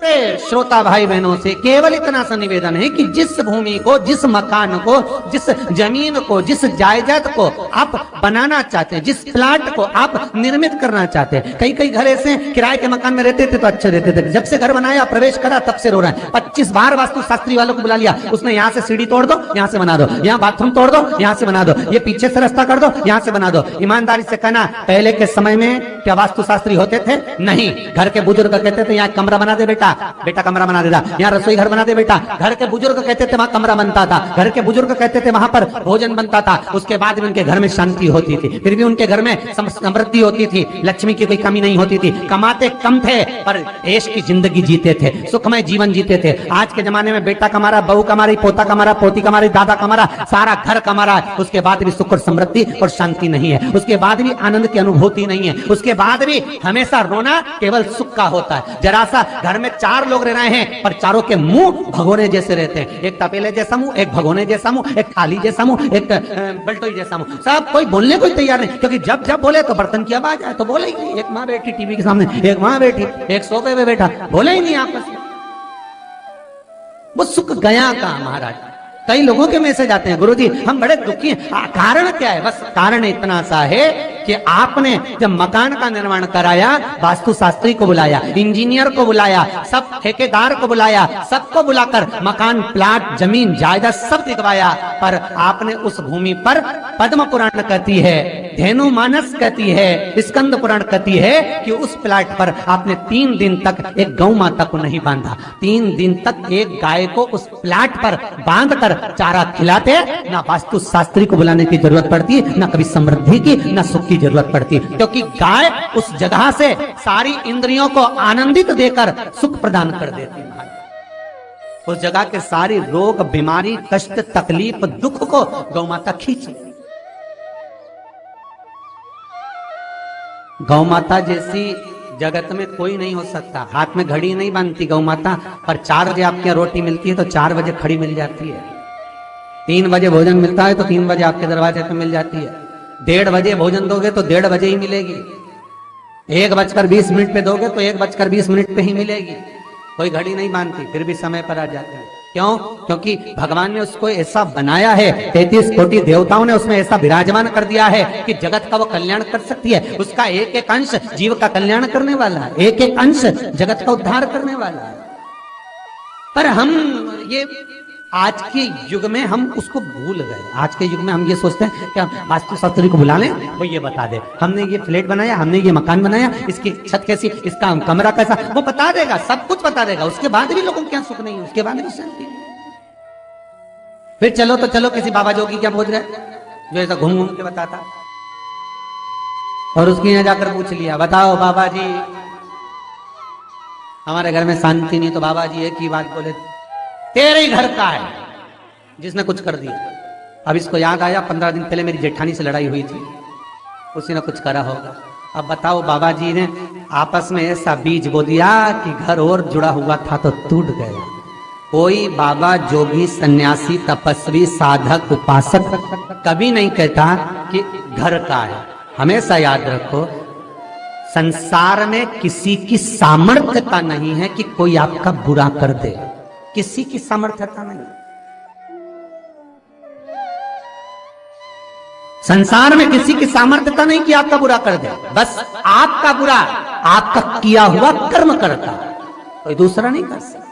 पूरे श्रोता भाई बहनों से केवल इतना सा निवेदन है कि जिस भूमि को, जिस मकान को, जिस जमीन को, जिस जायदाद को आप बनाना चाहते हैं, जिस प्लाट को आप निर्मित करना चाहते हैं, कई कई घर ऐसे किराए के मकान में रहते थे तो अच्छे रहते थे, जब से घर बनाया प्रवेश करा तब से रो रहा है। 25 बार वास्तु शास्त्री वालों को बुला लिया, उसने यहाँ से सीढ़ी तोड़ दो, यहाँ से बना दो, यहाँ बाथरूम तोड़ दो, यहाँ से बना दो, ये पीछे से रास्ता कर दो, यहाँ से बना दो। ईमानदारी से कहना, पहले के समय में क्या वास्तु शास्त्री होते थे? नहीं। घर के बुजुर्ग कहते थे यहाँ कमरा बना दे बेटा, बेटा कमरा बना देता, यहाँ रसोई घर बना दे बेटा। घर के बुजुर्ग कहते थे वहां कमरा बनता था, घर के बुजुर्ग कहते थे वहां पर भोजन बनता था। उसके बाद भी उनके घर में शांति होती थी, फिर भी उनके घर में समृद्धि होती थी, लक्ष्मी की कोई कमी नहीं होती थी। कमाते कम थे पर ऐश की जिंदगी जीते थे, सुखमय जीवन जीते थे। आज के जमाने में बेटा कमा रहा, बहू कमा रही, पोता कमा रहा, पोती कमा रही, दादा कमा रहा, सारा घर कमा रहा है, उसके बाद भी सुख और समृद्धि और शांति नहीं है, उसके बाद भी आनंद की अनुभूति नहीं है, उसके बाद भी हमेशा रोना केवल सुख का होता है। जरा सा घर में 4 लोग रह रहे हैं पर चारों के मुंह भगोने जैसे रहते हैं, एक तपेले जैसा मुंह, एक भगोने जैसा मुंह, एक थाली जैसा मुंह, एक बल्टोई जैसा मुंह, सब कोई बोलने को तैयार नहीं, क्योंकि जब जब बोले तो बर्तन की आवाज आए तो बोले ही नहीं। एक माँ बैठी टीवी के सामने, एक माँ बैठी, एक सोफे पे बैठा, बोले ही नहीं आपस में। वो सुख गया का महाराज। कई लोगों के मैसेज आते हैं, गुरुजी हम बड़े दुखी हैं, कारण क्या है? बस कारण इतना सा है कि आपने जब मकान का निर्माण कराया, वास्तु शास्त्री को बुलाया, इंजीनियर को बुलाया, सब ठेकेदार को बुलाया, सबको बुलाकर मकान, प्लाट, जमीन, जायदाद सब दिखवाया, पर आपने उस भूमि पर पद्म पुराण कहती है, धेनु मानस कहती है, स्कंद पुराण कहती है कि उस प्लाट पर आपने 3 दिन तक एक गौ माता को नहीं बांधा। 3 दिन तक एक गाय को उस प्लाट पर बांधकर चारा खिलाते, ना वास्तु शास्त्री को बुलाने की जरूरत पड़ती, ना कभी समृद्धि की, ना सुख की जरूरत पड़ती, क्योंकि गाय उस जगह से सारी इंद्रियों को आनंदित देकर सुख प्रदान कर देती है। उस जगह के सारी रोग, बीमारी, कष्ट, तकलीफ, दुख को गौ माता खींची। गौ माता जैसी जगत में कोई नहीं हो सकता। हाथ में घड़ी नहीं बांधती गौ माता, पर 4 बजे आपके यहाँ रोटी मिलती है तो 4 बजे खड़ी मिल जाती है। 3 बजे भोजन मिलता है तो 3 बजे आपके दरवाजे पे मिल जाती है। 1:30 बजे भोजन दोगे तो 1:30 बजे ही मिलेगी। 1:20 पे दोगे तो 1:20 पे ही मिलेगी। कोई घड़ी नहीं बांधती, फिर भी समय पर आ जाती है। क्यों? क्योंकि भगवान ने उसको ऐसा बनाया है, 33 कोटि देवताओं ने उसमें ऐसा विराजमान कर दिया है कि जगत का वो कल्याण कर सकती है। उसका एक एक अंश जीव का कल्याण करने वाला है, एक एक अंश जगत का उद्धार करने वाला है। पर हम ये आज के युग में हम उसको भूल गए। आज के युग में हम ये सोचते हैं कि हम वास्तु शास्त्री को बुला लें, वो ये बता दे, हमने ये फ्लैट बनाया, हमने ये मकान बनाया, इसकी छत कैसी, इसका कमरा कैसा, वो बता देगा, सब कुछ बता देगा। उसके बाद भी लोगों को क्या सुख नहीं है, उसके बाद भी शांति नहीं। फिर चलो तो चलो किसी बाबा जोगी क्या बोल रहे, जो ऐसा घूम घूम के बताता, और उसके यहाँ जाकर पूछ लिया, बताओ बाबा जी हमारे घर में शांति नहीं, तो बाबा जी एक ही बात बोले, तेरे ही घर का है जिसने कुछ कर दिया। अब इसको याद आया 15 दिन पहले मेरी जेठानी से लड़ाई हुई थी, उसी ने कुछ करा होगा। अब बताओ बाबा जी ने आपस में ऐसा बीज बो दिया कि घर और जुड़ा हुआ था तो टूट गया। कोई बाबा, जोगी, सन्यासी, तपस्वी, साधक, उपासक कभी नहीं कहता कि घर का है। हमेशा याद रखो, संसार में किसी की सामर्थ्यता नहीं है कि कोई आपका बुरा कर दे, किसी की सामर्थ्यता नहीं। संसार में किसी की सामर्थ्यता नहीं कि आपका बुरा कर दे, बस आपका बुरा आपका किया हुआ कर्म करता, कोई दूसरा नहीं कर सकता।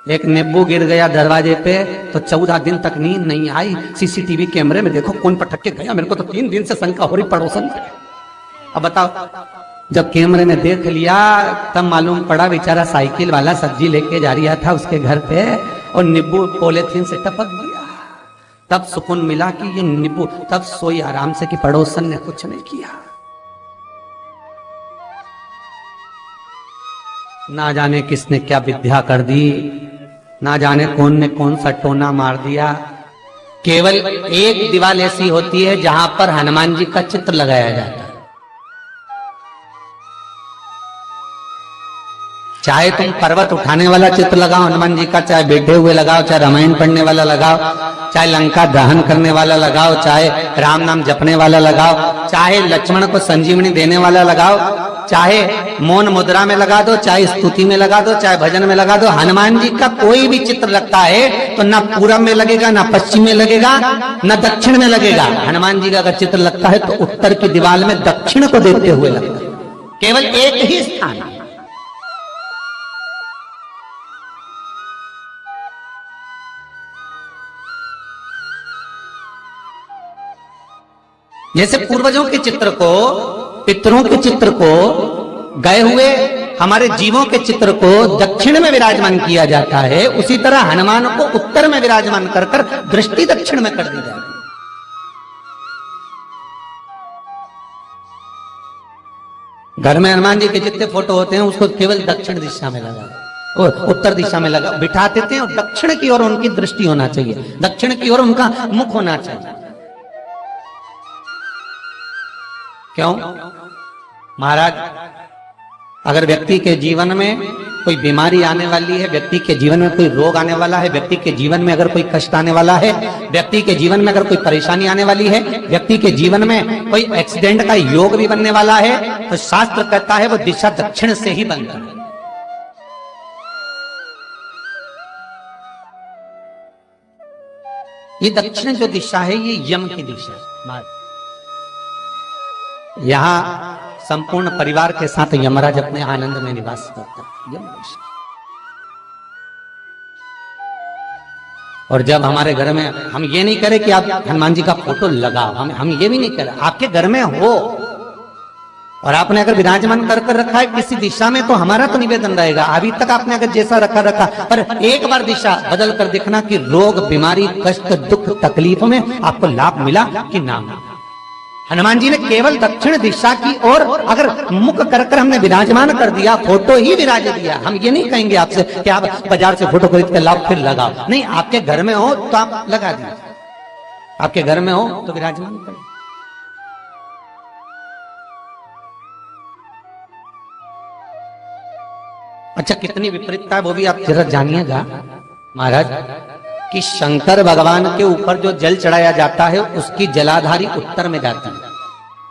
एक नींबू गिर गया दरवाजे पे तो 14 दिन तक नींद नहीं आई। सीसीटीवी कैमरे में देखो कौन पटक के गया, मेरे को तो 3 दिन से शंका हो रही पड़ोसन। अब बताओ, जब कैमरे में देख लिया तब मालूम पड़ा बेचारा साइकिल वाला सब्जी लेके जा रहा था उसके घर पे और नींबू पॉलीथीन से टपक गया। तब सुकून मिला कि ये नींबू, तब सोई आराम से कि पड़ोसन ने कुछ नहीं किया। ना जाने किसने क्या विद्या कर दी, ना जाने कौन ने कौन सा टोना मार दिया। केवल एक दीवार ऐसी होती है जहां पर हनुमान जी का चित्र लगाया जाता है। चाहे तुम पर्वत उठाने वाला चित्र लगाओ हनुमान जी का, चाहे बैठे हुए लगाओ, चाहे रामायण पढ़ने वाला लगाओ, चाहे लंका दहन करने वाला लगाओ, चाहे राम नाम जपने वाला लगाओ, चाहे लक्ष्मण को संजीवनी देने वाला लगाओ, चाहे मौन मुद्रा में लगा दो, चाहे स्तुति में लगा दो, चाहे भजन में लगा दो, हनुमान जी का कोई भी चित्र लगता है तो ना पूरब में लगेगा, ना पश्चिम में लगेगा, ना दक्षिण में लगेगा। हनुमान जी का अगर चित्र लगता है तो उत्तर की दीवार में दक्षिण को देते हुए लगता है, केवल एक ही स्थान। जैसे पूर्वजों के चित्र को, पितरों के चित्र को, गए हुए हमारे जीवों के चित्र को दक्षिण में विराजमान किया जाता है, उसी तरह हनुमान को उत्तर में विराजमान कर कर दृष्टि दक्षिण में कर दी जाती है। घर में हनुमान जी के जितने फोटो होते हैं उसको केवल दक्षिण दिशा में लगा और उत्तर दिशा में लगा बिठा देते हैं, और दक्षिण की ओर उनकी दृष्टि होना चाहिए, दक्षिण की ओर उनका मुख होना चाहिए। क्यों महाराज? अगर व्यक्ति के जीवन में कोई बीमारी आने वाली है, व्यक्ति के जीवन में कोई रोग आने वाला है, व्यक्ति के जीवन में अगर कोई कष्ट आने वाला है, व्यक्ति के जीवन में अगर कोई परेशानी आने वाली है, व्यक्ति के जीवन में कोई एक्सीडेंट का योग भी बनने वाला है, तो शास्त्र कहता है वो दिशा दक्षिण से ही बनता है। ये दक्षिण जो दिशा है ये यम की दिशा है। यहां संपूर्ण परिवार के साथ यमराज अपने आनंद में निवास करता है। और जब हमारे घर में, हम ये नहीं करें कि आप हनुमान जी का फोटो लगाओ, हम ये भी नहीं करें, आपके घर में हो और आपने अगर विराजमान कर रखा है किसी दिशा में, तो हमारा तो निवेदन रहेगा, अभी तक आपने अगर जैसा रखा पर एक बार दिशा बदल कर देखना कि रोग, बीमारी, कष्ट, दुख, तकलीफ में आपको लाभ मिला कि ना। हनुमान जी ने केवल दक्षिण दिशा की ओर अगर मुख कर हमने विराजमान कर दिया, फोटो ही विराज दिया। हम ये नहीं कहेंगे आपसे कि आप बाजार से फोटो खरीद कर लाओ फिर लगाओ, नहीं, आपके घर में हो तो आप लगा दीजिए, आपके घर में हो तो विराजमान करें। अच्छा, कितनी विपरीतता है वो भी आप जरा जानिएगा महाराज, कि शंकर भगवान के ऊपर जो जल चढ़ाया जाता है उसकी जलाधारी उत्तर में जाती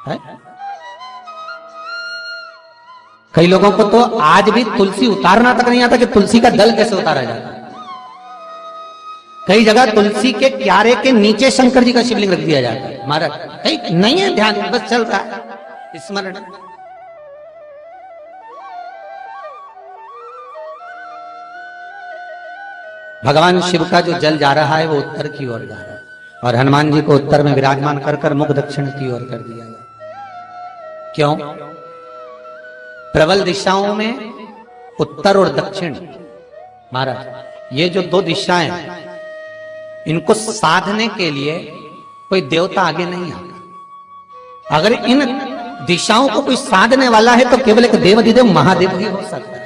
है। कई लोगों को तो आज भी तुलसी उतारना तक नहीं आता कि तुलसी का दल कैसे उतारा जाता है। कई जगह तुलसी के क्यारे के नीचे शंकर जी का शिवलिंग रख दिया जाता है महाराज। नहीं है ध्यान, बस चल रहा है स्मरण। भगवान शिव का जो जल जा रहा है वो उत्तर की ओर जा रहा है, और हनुमान जी को उत्तर में विराजमान कर मुख दक्षिण की ओर कर दिया गया। क्यों? प्रबल दिशाओं में उत्तर और दक्षिण महाराज, ये जो दो दिशाएं, इनको साधने के लिए कोई देवता आगे नहीं आता। अगर इन दिशाओं को कोई साधने वाला है तो केवल एक देवाधिदेव महादेव ही हो सकता है।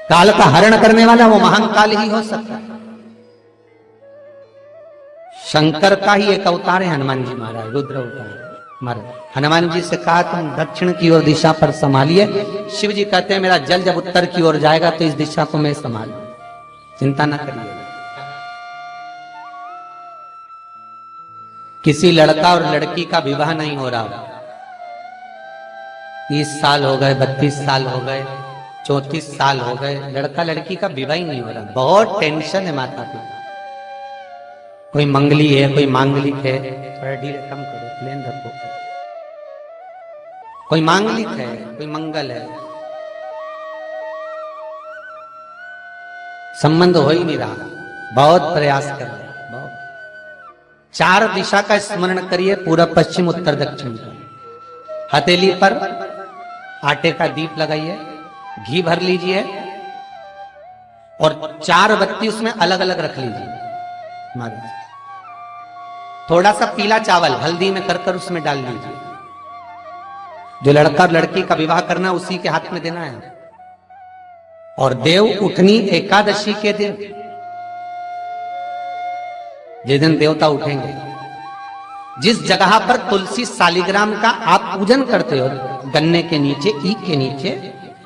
काल का हरण करने वाला वो महाकाल ही हो सकता है। शंकर का ही एक अवतार है हनुमान जी महाराज, रुद्र अवतार महाराज। हनुमान जी से कहा तुम दक्षिण की ओर दिशा पर संभालिए। शिव जी कहते हैं मेरा जल जब उत्तर की ओर जाएगा तो इस दिशा को मैं संभालू, चिंता ना करिए। किसी लड़का और लड़की का विवाह नहीं हो रहा, 30 साल हो गए, 32 साल हो गए, 34 साल हो गए, लड़का लड़की का विवाह ही नहीं हो रहा। बहुत टेंशन है माता पिता। कोई मंगली है, कोई मांगलिक है, थोड़ा ढीले कम करो, प्लेन रखो। कोई मांगलिक है, कोई मंगल है, संबंध हो ही नहीं रहा। बहुत प्रयास कर रहे हैं, बहुत। 4 दिशा का स्मरण करिए, पूर्व पश्चिम उत्तर दक्षिण का। हथेली पर आटे का दीप लगाइए, घी भर लीजिए और 4 बत्ती उसमें अलग अलग रख लीजिए महाराज। थोड़ा सा पीला चावल हल्दी में कर उसमें डाल लीजिए। जो लड़का और लड़की का विवाह करना उसी के हाथ में देना है। और देव उठनी एकादशी के दिन, जिस दिन देवता उठेंगे, जिस जगह पर तुलसी शालिग्राम का आप पूजन करते हो, गन्ने के नीचे, ईख के नीचे,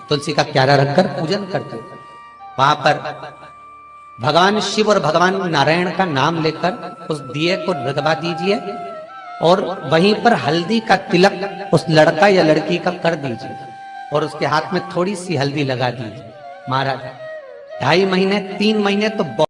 तुलसी का क्यारा रखकर पूजन करते थे। वहां पर भगवान शिव और भगवान नारायण का नाम लेकर उस दिए को रगवा दीजिए और वहीं पर हल्दी का तिलक उस लड़का या लड़की का कर दीजिए और उसके हाथ में थोड़ी सी हल्दी लगा दीजिए। महाराज 2.5 महीने 3 महीने तो